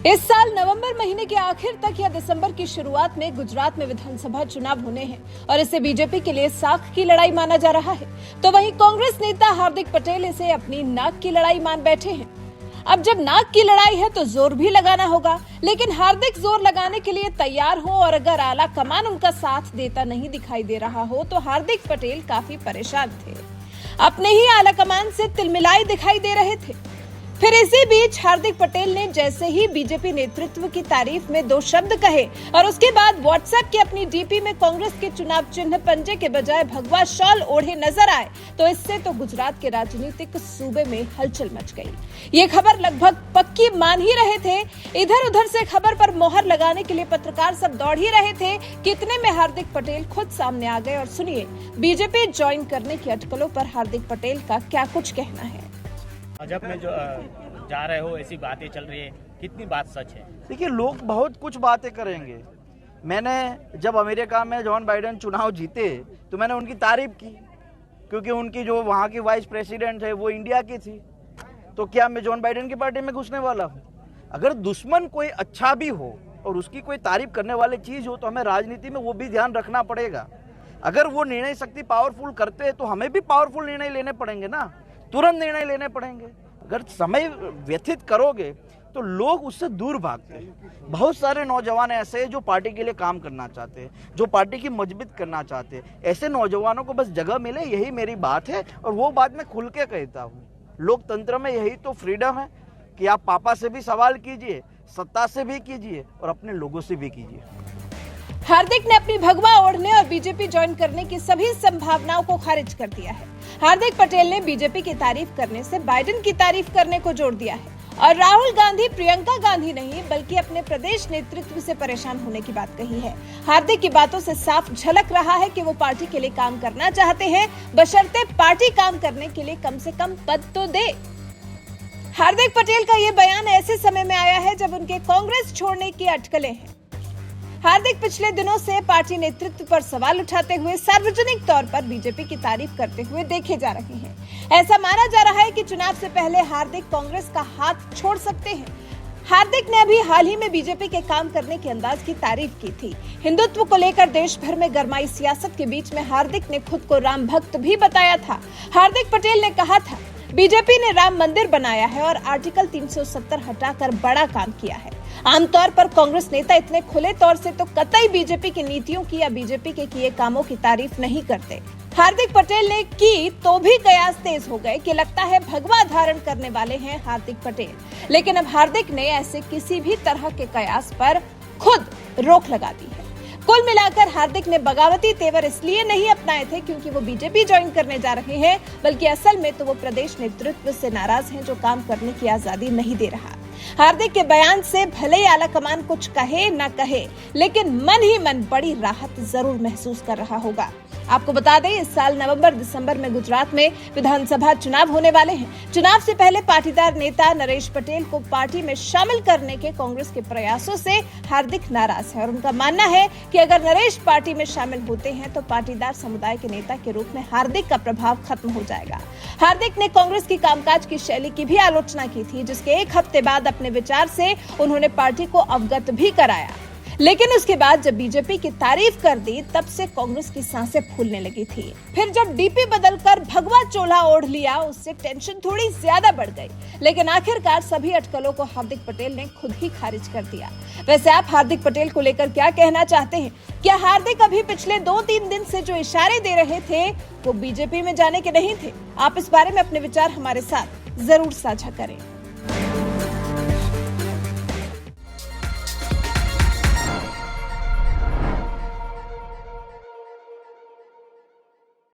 इस साल नवंबर महीने के आखिर तक या दिसंबर की शुरुआत में गुजरात में विधानसभा चुनाव होने हैं और इसे बीजेपी के लिए साख की लड़ाई माना जा रहा है, तो वहीं कांग्रेस नेता हार्दिक पटेल इसे अपनी नाक की लड़ाई मान बैठे हैं। अब जब नाक की लड़ाई है तो जोर भी लगाना होगा, लेकिन हार्दिक जोर लगाने के लिए तैयार हो और अगर आला कमान उनका साथ देता नहीं दिखाई दे रहा हो तो हार्दिक पटेल काफी परेशान थे। अपने ही आला कमान से तिलमिलाए दिखाई दे रहे थे। फिर इसी बीच हार्दिक पटेल ने जैसे ही बीजेपी नेतृत्व की तारीफ में दो शब्द कहे और उसके बाद व्हाट्सएप की अपनी डीपी में कांग्रेस के चुनाव चिन्ह पंजे के बजाय भगवा शॉल ओढ़े नजर आए तो इससे तो गुजरात के राजनीतिक सूबे में हलचल मच गई। ये खबर लगभग पक्की मान ही रहे थे। इधर उधर से खबर पर मोहर लगाने के लिए पत्रकार सब दौड़ ही रहे थे कि इतने में हार्दिक पटेल खुद सामने आ गए और सुनिए बीजेपी ज्वाइन करने की अटकलों पर हार्दिक पटेल का क्या कुछ कहना है। भाजपा में जो जा रहे हो ऐसी बातें चल रही है, कितनी बात सच है? देखिए, लोग बहुत कुछ बातें करेंगे। मैंने जब अमेरिका में जॉन बाइडेन चुनाव जीते तो मैंने उनकी तारीफ की, क्योंकि उनकी जो वहाँ की वाइस प्रेसिडेंट है वो इंडिया की थी। तो क्या मैं जॉन बाइडेन की पार्टी में घुसने वाला हूँ? अगर दुश्मन कोई अच्छा भी हो और उसकी कोई तारीफ करने वाली चीज़ हो तो हमें राजनीति में वो भी ध्यान रखना पड़ेगा। अगर वो निर्णय शक्ति पावरफुल करते हैं तो हमें भी पावरफुल निर्णय लेने पड़ेंगे ना, तुरंत निर्णय लेने पड़ेंगे। अगर समय व्यतीत करोगे तो लोग उससे दूर भागते हैं। बहुत सारे नौजवान ऐसे हैं जो पार्टी के लिए काम करना चाहते हैं, जो पार्टी की मजबूत करना चाहते हैं। ऐसे नौजवानों को बस जगह मिले, यही मेरी बात है और वो बात मैं खुल के कहता हूँ। लोकतंत्र में यही तो फ्रीडम है कि आप पापा से भी सवाल कीजिए, सत्ता से भी कीजिए और अपने लोगों से भी कीजिए। हार्दिक ने अपनी भगवा ओढ़ने और बीजेपी ज्वाइन करने की सभी संभावनाओं को खारिज कर दिया है। हार्दिक पटेल ने बीजेपी की तारीफ करने से बाइडेन की तारीफ करने को जोड़ दिया है और राहुल गांधी, प्रियंका गांधी नहीं बल्कि अपने प्रदेश नेतृत्व से परेशान होने की बात कही है। हार्दिक की बातों से साफ झलक रहा है कि वो पार्टी के लिए काम करना चाहते हैं, बशर्ते पार्टी काम करने के लिए कम से कम पद तो दे। हार्दिक पटेल का ये बयान ऐसे समय में आया है जब उनके कांग्रेस छोड़ने की अटकलें हैं। हार्दिक पिछले दिनों से पार्टी नेतृत्व पर सवाल उठाते हुए सार्वजनिक तौर पर बीजेपी की तारीफ करते हुए देखे जा रहे हैं। ऐसा माना जा रहा है कि चुनाव से पहले हार्दिक कांग्रेस का हाथ छोड़ सकते हैं। हार्दिक ने अभी हाल ही में बीजेपी के काम करने के अंदाज की तारीफ की थी। हिंदुत्व को लेकर देश भर में गरमाई सियासत के बीच में हार्दिक ने खुद को राम भक्त भी बताया था। हार्दिक पटेल ने कहा था, बीजेपी ने राम मंदिर बनाया है और आर्टिकल 370 हटाकर बड़ा काम किया है। आमतौर पर कांग्रेस नेता इतने खुले तौर से तो कतई बीजेपी की नीतियों की या बीजेपी के किए कामों की तारीफ नहीं करते। हार्दिक पटेल ने की तो भी कयास तेज हो गए कि लगता है भगवा धारण करने वाले हैं हार्दिक पटेल। लेकिन अब हार्दिक ने ऐसे किसी भी तरह के कयास पर खुद रोक लगा दी है। कुल मिलाकर हार्दिक ने बगावती तेवर इसलिए नहीं अपनाए थे क्योंकि वो बीजेपी ज्वाइन करने जा रहे हैं, बल्कि असल में तो वो प्रदेश नेतृत्व से नाराज हैं जो काम करने की आजादी नहीं दे रहा। हार्दिक के बयान से भले ही आला कमान कुछ कहे न कहे, लेकिन मन ही मन बड़ी राहत जरूर महसूस कर रहा होगा। आपको बता दें, इस साल नवंबर दिसंबर में गुजरात में विधानसभा चुनाव होने वाले हैं। चुनाव से पहले पाटीदार नेता नरेश पटेल को पार्टी में शामिल करने के कांग्रेस के प्रयासों से हार्दिक नाराज है और उनका मानना है कि अगर नरेश पार्टी में शामिल होते हैं तो पाटीदार समुदाय के नेता के रूप में हार्दिक का प्रभाव खत्म हो जाएगा। हार्दिक ने कांग्रेस की कामकाज की शैली की भी आलोचना की थी, जिसके एक हफ्ते बाद अपने विचार से उन्होंने पार्टी को अवगत भी कराया। लेकिन उसके बाद जब बीजेपी की तारीफ कर दी तब से कांग्रेस की सांसें फूलने लगी थी। फिर जब डीपी बदलकर भगवा चोला ओढ़ लिया, उससे टेंशन थोड़ी ज्यादा बढ़ गई। लेकिन आखिरकार सभी अटकलों को हार्दिक पटेल ने खुद ही खारिज कर दिया। वैसे आप हार्दिक पटेल को लेकर क्या कहना चाहते हैं? क्या हार्दिक अभी पिछले 2-3 दिन से जो इशारे दे रहे थे वो बीजेपी में जाने के नहीं थे? आप इस बारे में अपने विचार हमारे साथ जरूर साझा करें।